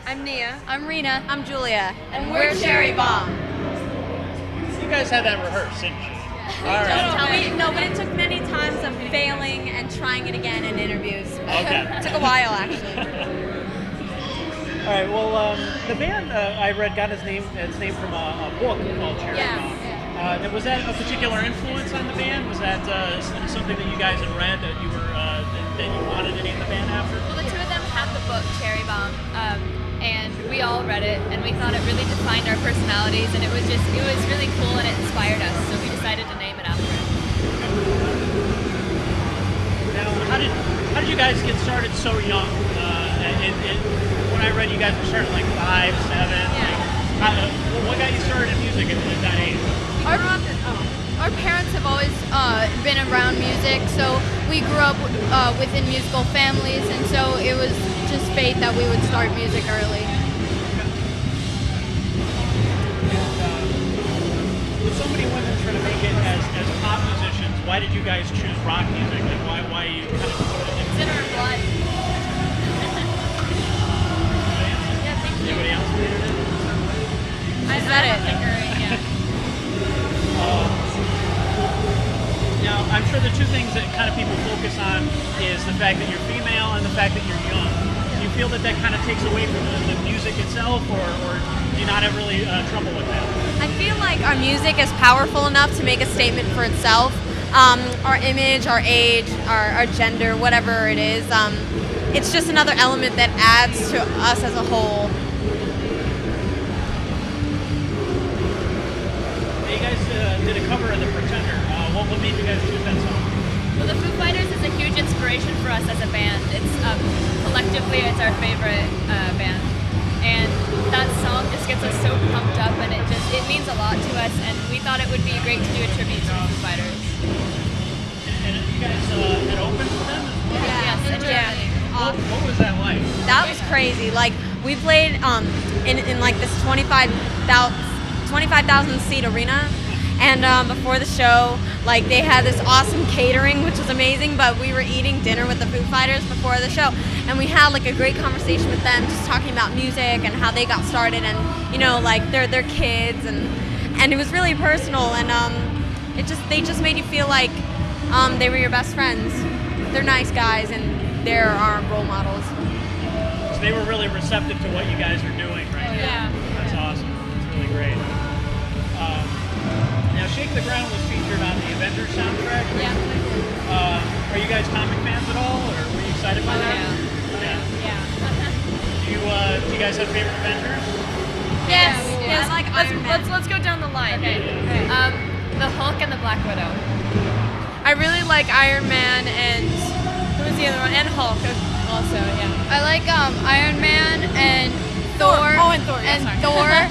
I'm Nia. I'm Rena. I'm Julia. And we're Cherri Bomb. You guys had that rehearsed, didn't you? All right. No, but it took many times of failing and trying it again in interviews. Okay. It took a while, actually. All right. Well, the band I read got its name from a book called Cherri Bomb. Was that a particular influence on the band? Was that something that you guys had read that you were that you wanted to name the band after? Well, the two of them had the book Cherri Bomb, and we all read it, and we thought it really defined our personalities, and it was really cool, and it inspired us. So we decided to name it after it. Now, how did you guys get started so young? When I read you guys were starting like 5, 7. Yeah. What got you started in music at that age? Our parents have always been around music, so we grew up within musical families, and so it was just fate that we would start music early. With so many women trying to make it as pop musicians, why did you guys choose rock music? Like why you kind of It's in our blood. Anybody else needed it? I said it. Yeah. Now, I'm sure the two things that kind of people focus on is the fact that you're female and the fact that you're young. Do you feel that kind of takes away from the music itself, or do you not have really trouble with that? I feel like our music is powerful enough to make a statement for itself. Our image, our age, our gender, whatever it is, it's just another element that adds to us as a whole. You guys did a cover of The Pretender. What made you guys choose that song? Well, the Foo Fighters is a huge inspiration for us as a band. It's collectively it's our favorite band, and that song just gets us so pumped up, and it means a lot to us. And we thought it would be great to do a tribute to the Foo Fighters. And you guys had opened for them as well? Yes, in Germany. What was that like? That was crazy. Like, we played in like this 25,000 seat arena, and before the show, like, they had this awesome catering, which was amazing, but we were eating dinner with the Foo Fighters before the show, and we had like a great conversation with them, just talking about music and how they got started, and like their kids, and it was really personal, and they just made you feel like they were your best friends. They're nice guys, and they're our role models. So they were really receptive to what you guys are doing right now. Yeah. That's awesome. That's really great. Now, Shake the Ground was featured on the Avengers soundtrack. Yeah. Are you guys comic fans at all, or were you excited by that? Yeah. Do you guys have favorite Avengers? Yes. I like Iron Man. Let's go down the line. Okay. The Hulk and the Black Widow. I really like Iron Man and who was the other one? And Hulk also, yeah. I like Iron Man and Thor. Oh, and Thor. Yeah, and sorry. Thor.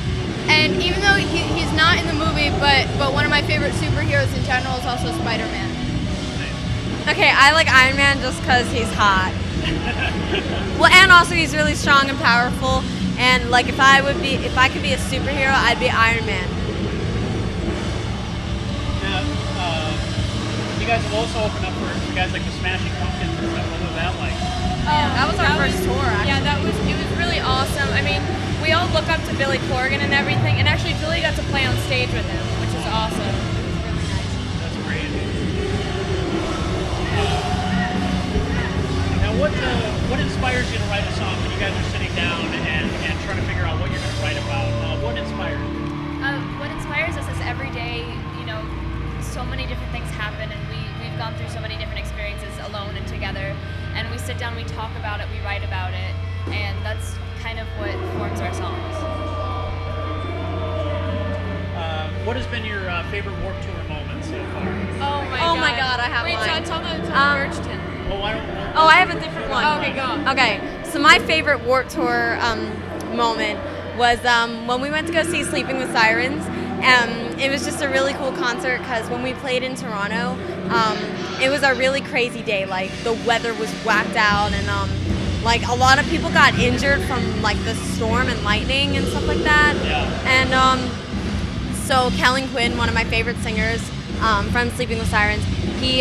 And even though he's not in the movie, but one of my favorite superheroes in general is also Spider-Man. Okay, I like Iron Man just because he's hot. Well, and also he's really strong and powerful. And like, if I could be a superhero, I'd be Iron Man. Now, you guys have also opened up for guys like the Smashing Pumpkins and stuff. What was that like? That was our first tour, actually. Yeah, it was really awesome. I mean, we all look up to Billy Corgan and everything, and actually Julie got to play on stage with him, which is awesome. That's great. Now, what inspires you to write a song when you guys are sitting down and trying to figure out what you're going to write about? What inspires you? What inspires us is every day, so many different things happen, and we've gone through so many different experiences alone and together, and we sit down, we talk about it, we write about it, and that's kind of what forms our songs. What has been your favorite Warped Tour moment so far? Oh my god, I have Wait, mine. tell me Birchton. Well, why don't Oh, I have a different one. Okay, go. Okay, so my favorite Warped Tour moment was when we went to go see Sleeping with Sirens. It was just a really cool concert because when we played in Toronto, it was a really crazy day. Like, the weather was whacked out, and like, a lot of people got injured from like the storm and lightning and stuff like that. Yeah. And so Kellen Quinn, one of my favorite singers from Sleeping with Sirens, he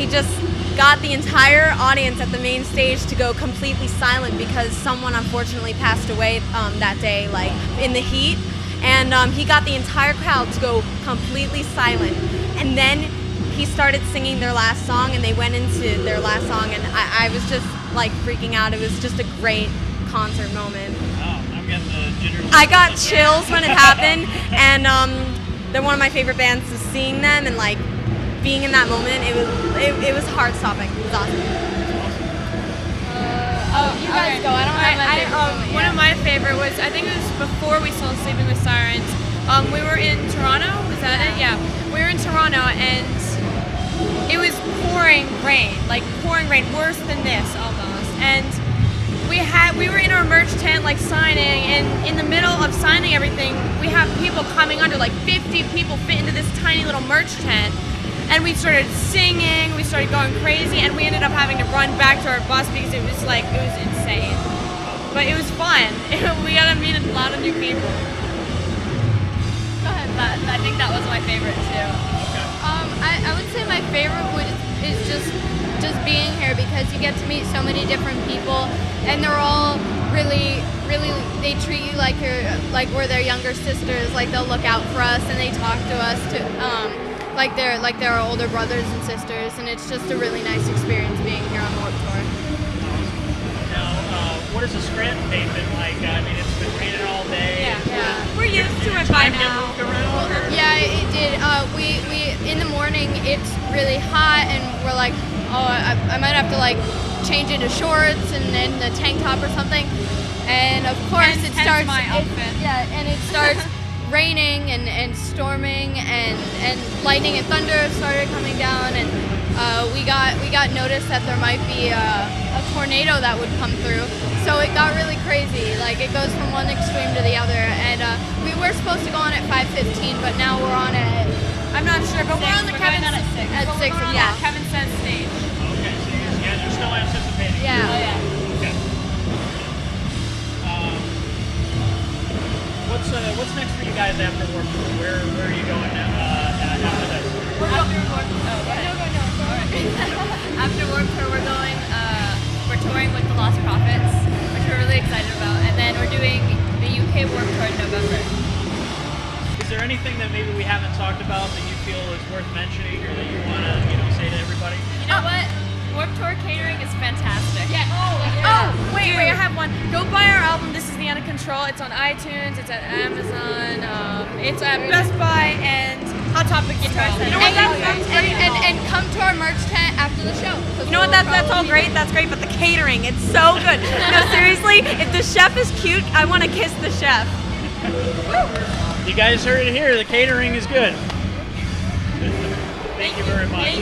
just got the entire audience at the main stage to go completely silent because someone unfortunately passed away that day, like in the heat. And he got the entire crowd to go completely silent. And then he started singing their last song, and they went into their last song, and I was just like freaking out. It was just a great concert moment. Oh, I'm getting the jitters. I got chills when it happened, and they're one of my favorite bands. So seeing them and like being in that moment, it was heart stopping. It was awesome. You guys go. I don't have my favorite moment One yet. of my favorite was, I think it was before we saw Sleeping with Sirens. We were in Toronto. Was that it? Yeah. We were in Toronto, and it was pouring rain, worse than this almost. And we were in our merch tent, like signing, and in the middle of signing everything, we have people coming under, like 50 people fit into this tiny little merch tent. And we started singing, we started going crazy, and we ended up having to run back to our bus because it was insane. But it was fun. We got to meet a lot of new people. Go ahead. I think that was my favorite too. I would say my favorite is just being here because you get to meet so many different people, and they're all really they treat you like we're their younger sisters. Like they'll look out for us and they talk to us like they're our older brothers and sisters, and it's just a really nice experience being here on Warped Tour. Now, what is the Scranton pavement like? I mean, it's been raining all day. Yeah. We're used to it by Time get now. moved around? Or? Yeah, it did. We in the morning it's really hot, and we're like, oh, I might have to like change into shorts and then the tank top or something. And of course Hence it starts. my outfit. And it starts raining and storming and lightning and thunder started coming down, and we got notice that there might be a tornado that would come through. So it got really crazy. Like it goes from one extreme to the other, and we were supposed to go on at 5:15, but now we're on at I'm not sure, but we're on the Kevin going on at 6. at 6 o'clock. Yeah, Kevin says stage. Okay, so you guys are still anticipating. Yeah. Oh yeah. Okay. What's next for you guys after Warped Tour? Where are you going after this? After Warped Tour, we're touring with the Lost Prophets, which we're really excited about, and then we're doing the UK Warped Tour in November. Is there anything that maybe we haven't talked about that you feel is worth mentioning or that you want to, say to everybody? You know what? Warped Tour catering is fantastic. Yeah. Oh, wait, I have one. Go buy our album, This Is the End of Control. It's on iTunes, it's at Amazon, it's at Best Buy, and Hot Topic Guitar Center. You know what, that's great. And come to our merch tent after the show. You know what? That's all great. That's great. But the catering, it's so good. No, seriously, if the chef is cute, I want to kiss the chef. You guys heard it here. The catering is good. Thank you very much.